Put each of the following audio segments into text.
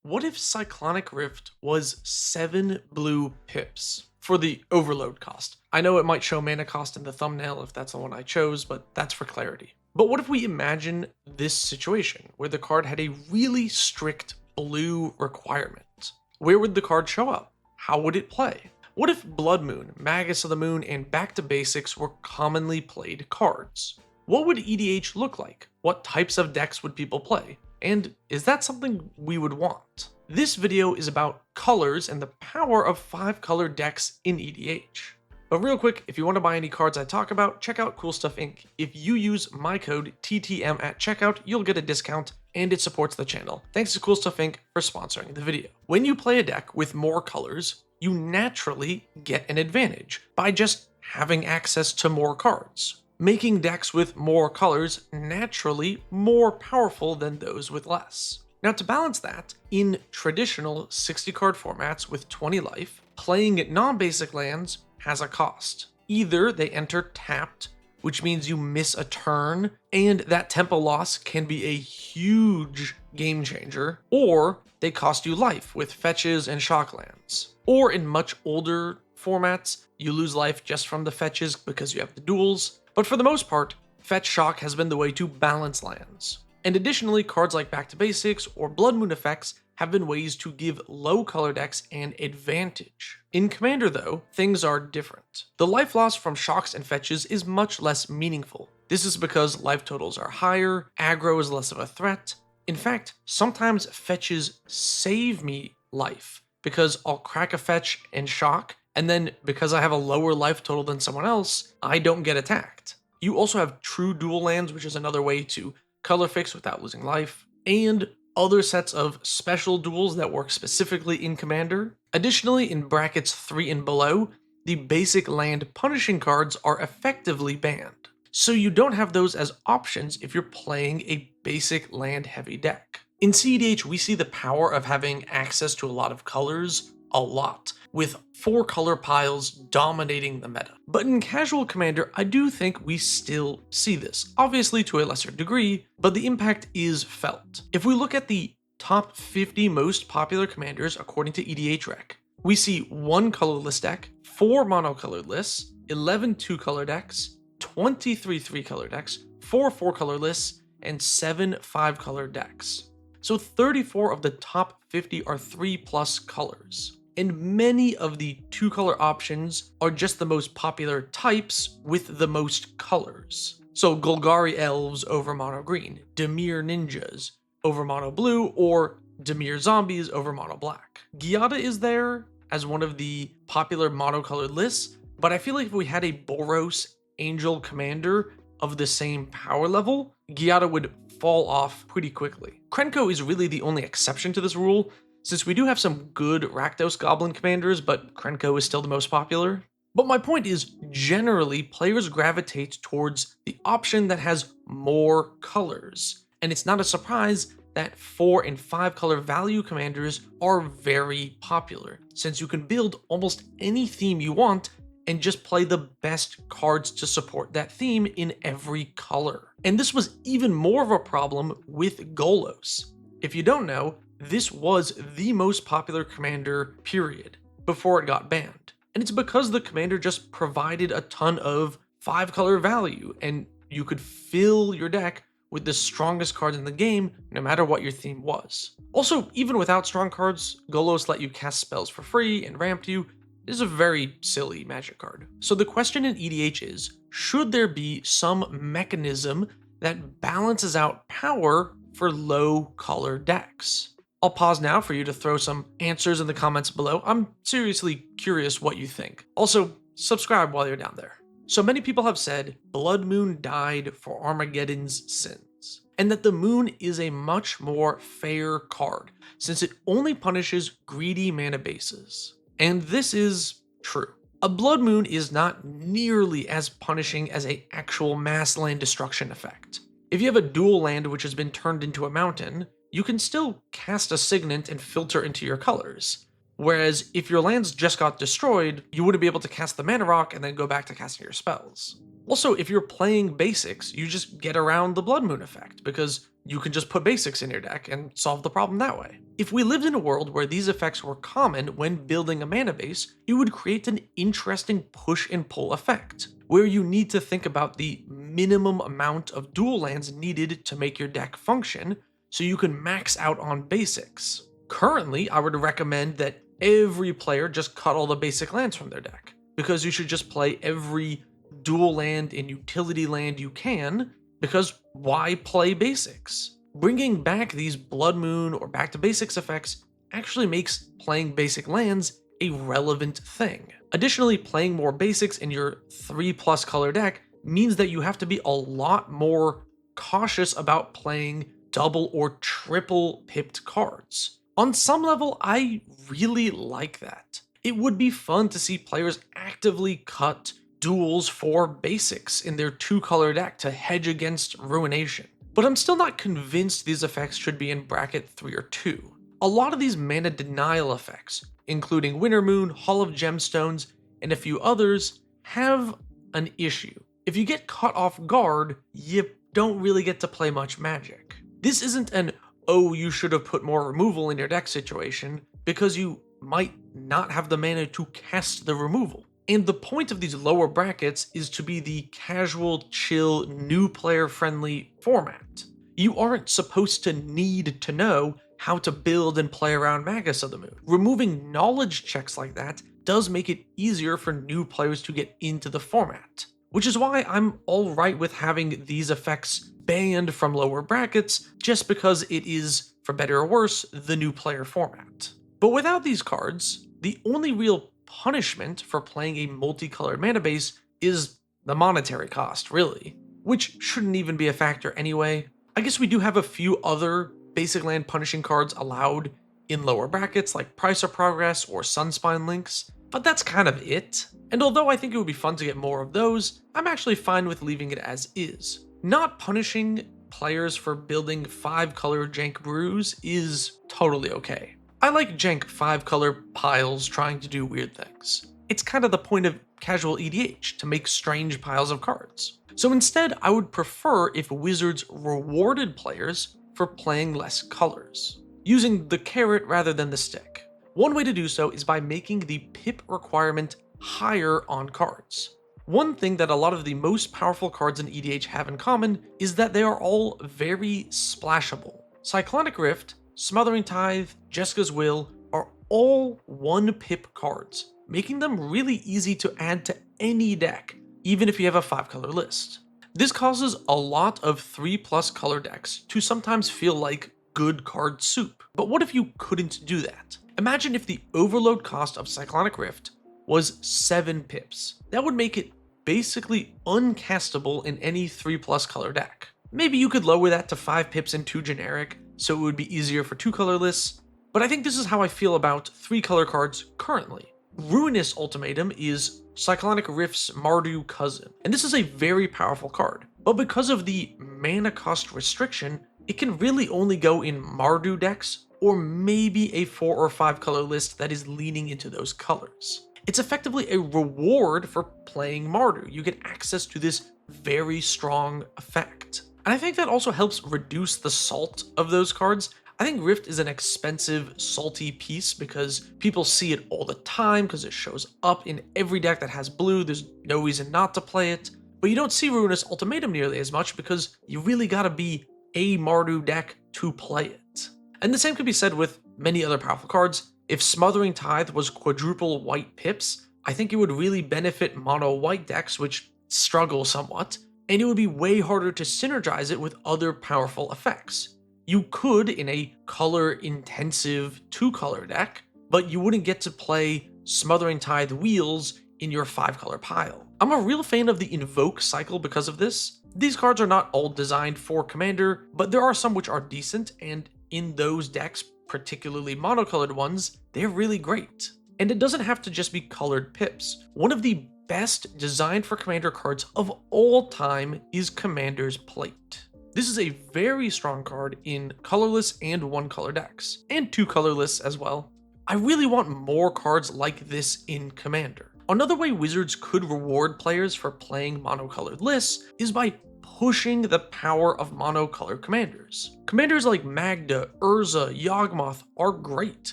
What if Cyclonic Rift was 7 blue pips for the overload cost? I know it might show mana cost in the thumbnail if that's the one I chose, but that's for clarity. But what if we imagine this situation where the card had a really strict blue requirement? Where would the card show up? How would it play? What if Blood Moon, Magus of the Moon, and Back to Basics were commonly played cards? What would EDH look like? What types of decks would people play? And is that something we would want? This video is about colors and the power of 5-color decks in EDH. But real quick, if you want to buy any cards I talk about, check out Cool Stuff Inc. If you use my code TTM at checkout, you'll get a discount and it supports the channel. Thanks to Cool Stuff Inc. for sponsoring the video. When you play a deck with more colors, you naturally get an advantage by just having access to more cards, making decks with more colors naturally more powerful than those with less. Now, to balance that, in traditional 60-card formats with 20 life, playing non-basic lands has a cost. Either they enter tapped, which means you miss a turn, and that tempo loss can be a huge game changer, or they cost you life with fetches and shock lands. Or in much older formats, you lose life just from the fetches because you have the duels. But for the most part, Fetch Shock has been the way to balance lands. And additionally, cards like Back to Basics or Blood Moon effects have been ways to give low color decks an advantage. In Commander though, things are different. The life loss from shocks and fetches is much less meaningful. This is because life totals are higher, aggro is less of a threat. In fact, sometimes fetches save me life because I'll crack a fetch and shock, and then because I have a lower life total than someone else, I don't get attacked. You also have true dual lands, which is another way to color fix without losing life, and other sets of special duels that work specifically in Commander. Additionally, in brackets 3 and below, the basic land punishing cards are effectively banned. So you don't have those as options if you're playing a basic land heavy deck. In CEDH, we see the power of having access to a lot of colors a lot, with 4 color piles dominating the meta. But in casual Commander, I do think we still see this, obviously to a lesser degree, but the impact is felt. If we look at the top 50 most popular commanders according to EDH Rec, we see 1 colorless deck, 4 monocolored lists, 11 2-color decks, 23 3-color decks, 4 4-color lists, and 7 5-color decks. So 34 of the top 50 are 3+ colors. And many of the 2-color options are just the most popular types with the most colors. So Golgari Elves over Mono Green, Dimir Ninjas over Mono Blue, or Dimir Zombies over Mono Black. Giada is there as one of the popular monocolored lists, but I feel like if we had a Boros Angel Commander of the same power level, Giada would fall off pretty quickly. Krenko is really the only exception to this rule, since we do have some good Rakdos Goblin commanders, but Krenko is still the most popular. But my point is, generally, players gravitate towards the option that has more colors. And it's not a surprise that 4 and 5-color value commanders are very popular, since you can build almost any theme you want and just play the best cards to support that theme in every color. And this was even more of a problem with Golos. If you don't know, this was the most popular commander, period, before it got banned. And it's because the commander just provided a ton of 5-color value, and you could fill your deck with the strongest cards in the game, no matter what your theme was. Also, even without strong cards, Golos let you cast spells for free and ramped you. Is a very silly Magic card. So the question in EDH is, should there be some mechanism that balances out power for low color decks? I'll pause now for you to throw some answers in the comments below. I'm seriously curious what you think. Also, subscribe while you're down there. So many people have said Blood Moon died for Armageddon's sins, and that the moon is a much more fair card, since it only punishes greedy mana bases. And this is true. A Blood Moon is not nearly as punishing as an actual mass land destruction effect. If you have a dual land which has been turned into a mountain, you can still cast a Signet and filter into your colors. Whereas if your lands just got destroyed, you wouldn't be able to cast the Mana Rock and then go back to casting your spells. Also, if you're playing basics, you just get around the Blood Moon effect, because you can just put basics in your deck and solve the problem that way. If we lived in a world where these effects were common when building a mana base, it would create an interesting push and pull effect, where you need to think about the minimum amount of dual lands needed to make your deck function, so you can max out on basics. Currently, I would recommend that every player just cut all the basic lands from their deck, because you should just play every dual land and utility land you can, because why play basics? Bringing back these Blood Moon or Back to Basics effects actually makes playing basic lands a relevant thing. Additionally, playing more basics in your 3+ color deck means that you have to be a lot more cautious about playing double or triple pipped cards. On some level, I really like that. It would be fun to see players actively cut duels for basics in their 2-color deck to hedge against ruination. But I'm still not convinced these effects should be in bracket 3 or 2. A lot of these mana denial effects, including Winter Moon, Hall of Gemstones, and a few others, have an issue. If you get caught off guard, you don't really get to play much Magic. This isn't an, oh, you should have put more removal in your deck situation, because you might not have the mana to cast the removal. And the point of these lower brackets is to be the casual, chill, new player friendly format. You aren't supposed to need to know how to build and play around Magus of the Moon. Removing knowledge checks like that does make it easier for new players to get into the format, which is why I'm alright with having these effects banned from lower brackets, just because it is, for better or worse, the new player format. But without these cards, the only real punishment for playing a multicolored mana base is the monetary cost, really, which shouldn't even be a factor anyway. I guess we do have a few other basic land punishing cards allowed in lower brackets, like Price of Progress or Sunspine Links, but that's kind of it. And although I think it would be fun to get more of those, I'm actually fine with leaving it as is. Not punishing players for building 5-color jank brews is totally okay. I like jank 5-color piles trying to do weird things. It's kind of the point of casual EDH, to make strange piles of cards. So instead, I would prefer if Wizards rewarded players for playing less colors, using the carrot rather than the stick. One way to do so is by making the pip requirement higher on cards. One thing that a lot of the most powerful cards in EDH have in common is that they are all very splashable. Cyclonic Rift, Smothering Tithe, Jeska's Will are all 1-pip cards, making them really easy to add to any deck, even if you have a 5-color list. This causes a lot of 3+ color decks to sometimes feel like good card soup. But what if you couldn't do that? Imagine if the overload cost of Cyclonic Rift was 7 pips. That would make it basically uncastable in any 3+ color deck. Maybe you could lower that to 5 pips and 2 generic, so it would be easier for 2-color lists, but I think this is how I feel about 3-color cards currently. Ruinous Ultimatum is Cyclonic Rift's Mardu cousin, and this is a very powerful card, but because of the mana cost restriction, it can really only go in Mardu decks, or maybe a 4 or 5-color list that is leaning into those colors. It's effectively a reward for playing Mardu. You get access to this very strong effect. And I think that also helps reduce the salt of those cards. I think Rift is an expensive, salty piece because people see it all the time because it shows up in every deck that has blue. There's no reason not to play it. But you don't see Ruinous Ultimatum nearly as much because you really gotta be a Mardu deck to play it. And the same could be said with many other powerful cards. If Smothering Tithe was quadruple white pips, I think it would really benefit mono white decks, which struggle somewhat, and it would be way harder to synergize it with other powerful effects. You could in a color-intensive 2-color deck, but you wouldn't get to play Smothering Tithe Wheels in your 5-color pile. I'm a real fan of the Invoke cycle because of this. These cards are not all designed for Commander, but there are some which are decent, and in those decks, particularly monocolored ones, they're really great. And it doesn't have to just be colored pips. One of the best designed for Commander cards of all time is Commander's Plate. This is a very strong card in colorless and 1-color decks, and 2-color lists as well. I really want more cards like this in Commander. Another way Wizards could reward players for playing monocolored lists is by pushing the power of monocolor commanders. Commanders like Magda, Urza, Yawgmoth are great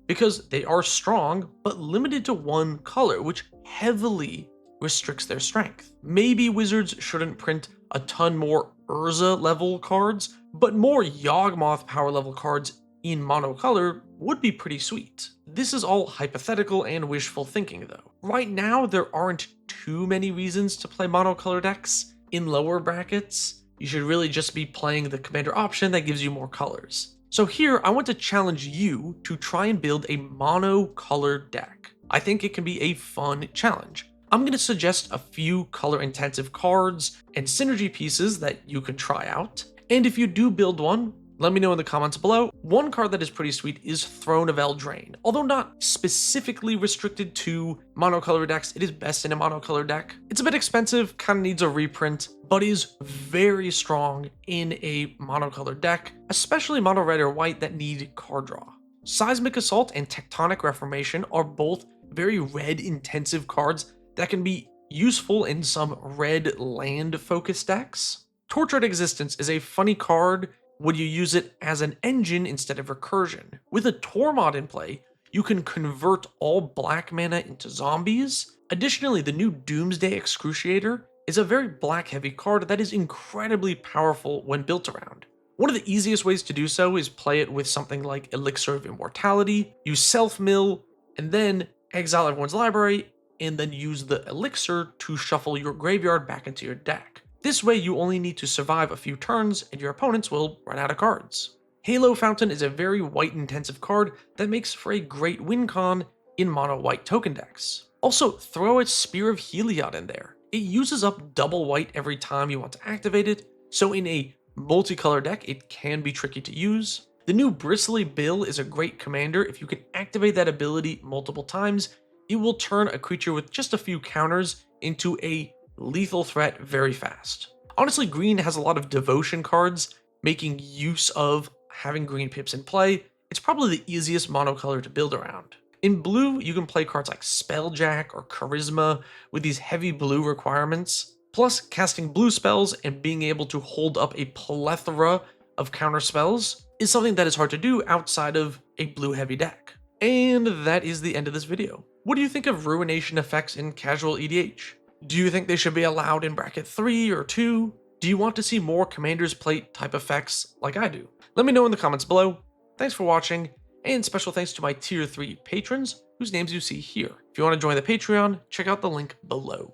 because they are strong but limited to one color, which heavily restricts their strength. Maybe Wizards shouldn't print a ton more Urza level cards, but more Yawgmoth power level cards in monocolor would be pretty sweet. This is all hypothetical and wishful thinking though. Right now, there aren't too many reasons to play monocolor decks. In lower brackets, you should really just be playing the commander option that gives you more colors. So here, I want to challenge you to try and build a monocolor deck. I think it can be a fun challenge. I'm going to suggest a few color intensive cards and synergy pieces that you can try out. And if you do build one, let me know in the comments below. One card that is pretty sweet is Throne of Eldraine. Although not specifically restricted to monocolor decks, it is best in a monocolor deck. It's a bit expensive, kind of needs a reprint, but is very strong in a monocolor deck, especially mono red or white that need card draw. Seismic Assault and Tectonic Reformation are both very red intensive cards that can be useful in some red land focused decks. Tortured Existence is a funny card when you use it as an engine instead of recursion. With a Tormod in play, you can convert all black mana into zombies. Additionally, the new Doomsday Excruciator is a very black heavy card that is incredibly powerful when built around. One of the easiest ways to do so is play it with something like Elixir of Immortality, use self-mill, and then exile everyone's library, and then use the elixir to shuffle your graveyard back into your deck. This way you only need to survive a few turns and your opponents will run out of cards. Halo Fountain is a very white intensive card that makes for a great win con in mono white token decks. Also, throw a Spear of Heliod in there. It uses up double white every time you want to activate it, so in a multicolor deck it can be tricky to use. The new Bristly Bill is a great commander. If you can activate that ability multiple times, it will turn a creature with just a few counters into a lethal threat very fast. Honestly, green has a lot of devotion cards, making use of having green pips in play. It's probably the easiest monocolor to build around. In blue, you can play cards like Spelljack or Charisma with these heavy blue requirements. Plus, casting blue spells and being able to hold up a plethora of counter spells is something that is hard to do outside of a blue heavy deck. And that is the end of this video. What do you think of Ruination effects in casual EDH? Do you think they should be allowed in bracket 3 or 2? Do you want to see more Commander's Plate type effects like I do? Let me know in the comments below. Thanks for watching, and special thanks to my tier 3 patrons, whose names you see here. If you want to join the Patreon, check out the link below.